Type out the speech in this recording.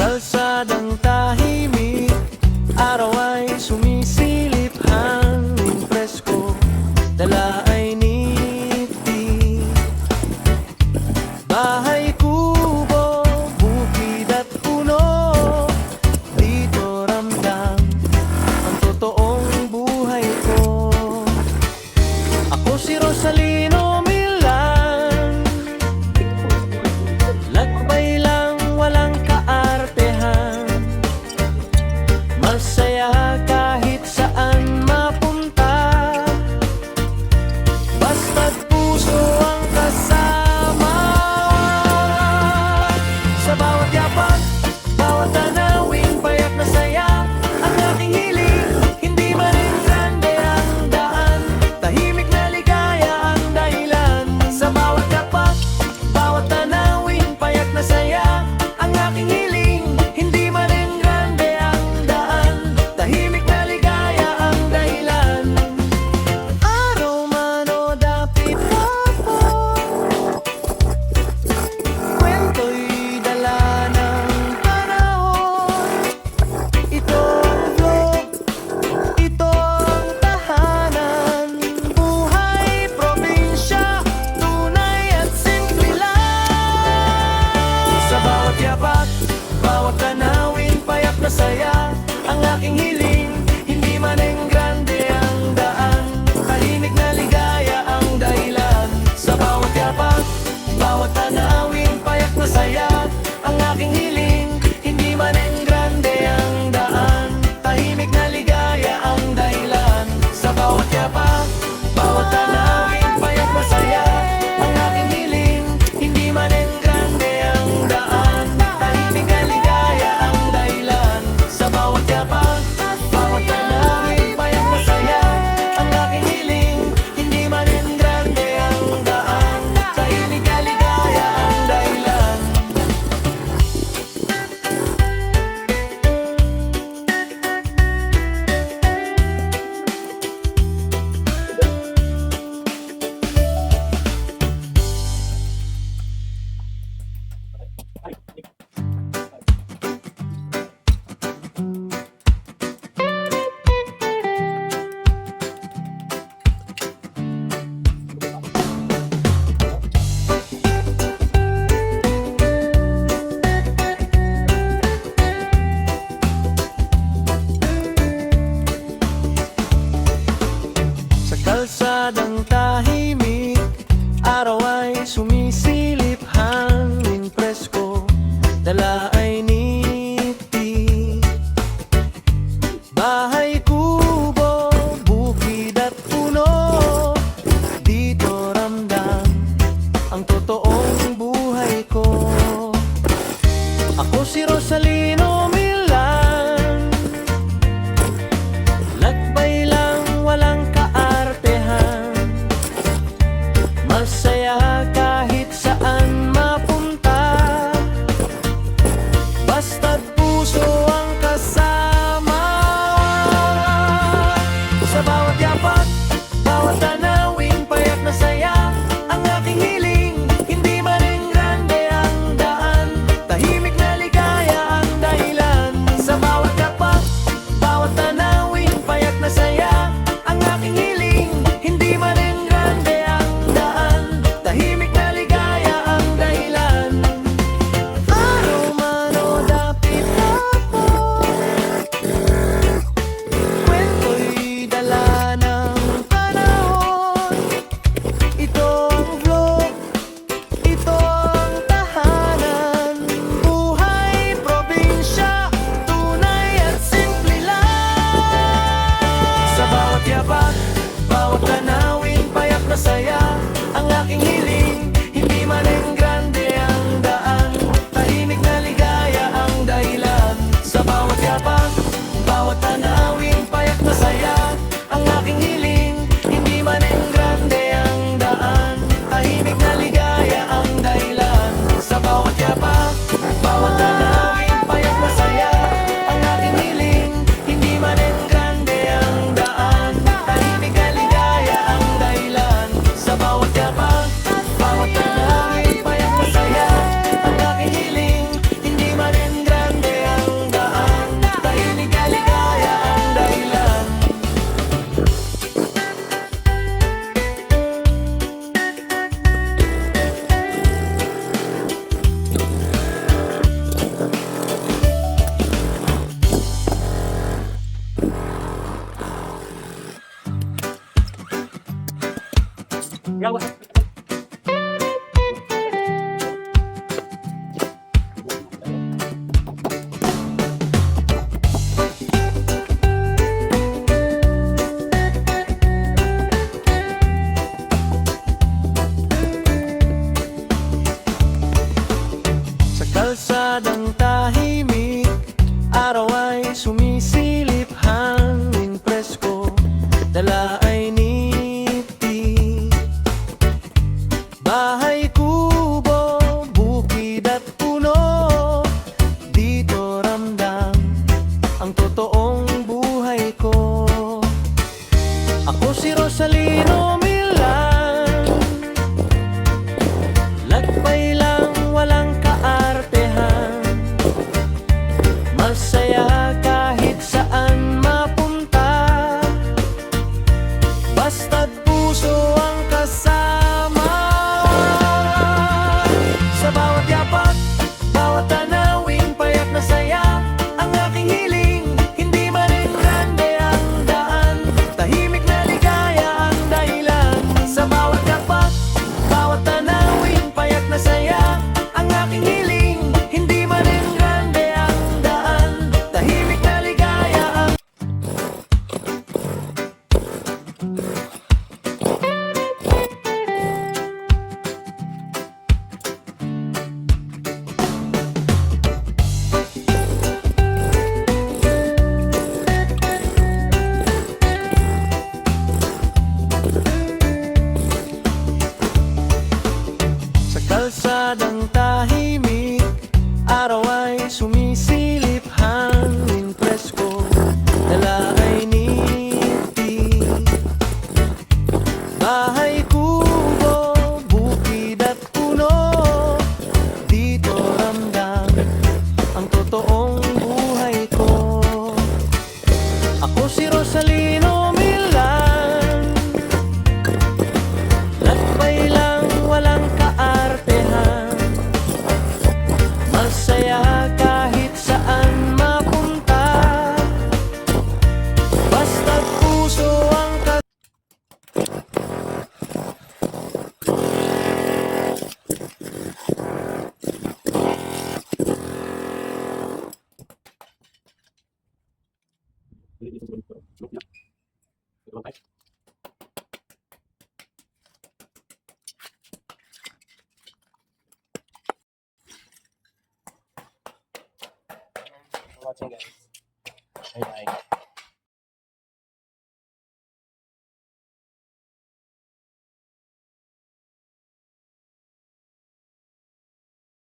Kalsadang tahimik, araw ay sumisilip, hangin presko, dala ay niti. Bahay kubo, bukid at puno, dito ramdam ang totoong buhay ko. Ako si Rosalino Milan, lakbay lang walang masaya kahit saan mapunta, basta't puso ang kasama. Sa bawat yapak, bawat tanawing payak na saya, ang aking hiling, hindi man rin grande ang daan, tahimik na ligaya ang dahilan. Sa bawat yapak, bawat tanawing payak na saya, ang aking hiling, hindi man rin tahimik na ligaya ang dahilan. Araw man o dapit hapon, kwento'y dala ng panahon. Ito ang vlog, ito ang tahanan, buhay probinsya, tunay at simple lang. Sa bawat yapak, bawat tanawin, payak na saya, ang aking hiling, hindi man ang grande ang daan, tahimik na ligaya ang dahilan. Sa bawat yapak, bawat tanawin, payak na saya, ang aking hiling, hindi man ang grande ang daan, tahimik na ligaya ang dahilan. Sa bawat yapak, bawat tanawin, payak na saya, ang aking hiling, hindi man ang grande ang daan, tahimik na ligaya ang dahilan. Sa bawat yapak, bawat tanawin, payak na saya, ang aking hiling, hindi man rin grande ang daan, tahimik na ligaya ang dahilan. Sa kalsadang tahimik, araw ay sumisilip, hangin presko, dala ay niti. Bahay kubo, bukid at puno, dito ramdam ang totoong buhay ko. Ako si Rosalino Milan, lakbay lang walang kaartehan, masaya kahit saan mapunta, basta't puso ang kasama. Sa bawat yapak, bawat tanawing, payak na saya, ang aking hiling, hindi man rin grande ang daan, tahimik na ligaya ang dahilan. Kalsadang tahimik, araw ay sumisilip, hangin presko, dala ay niti. Bahay kubo, bukid at puno, dito ramdam ang totoong buhay ko. Ako si Rosalino Milan, lakbay lang walang kaartehan, masaya kahit saan mapunta, basta't puso ang watching guys. Bye bye.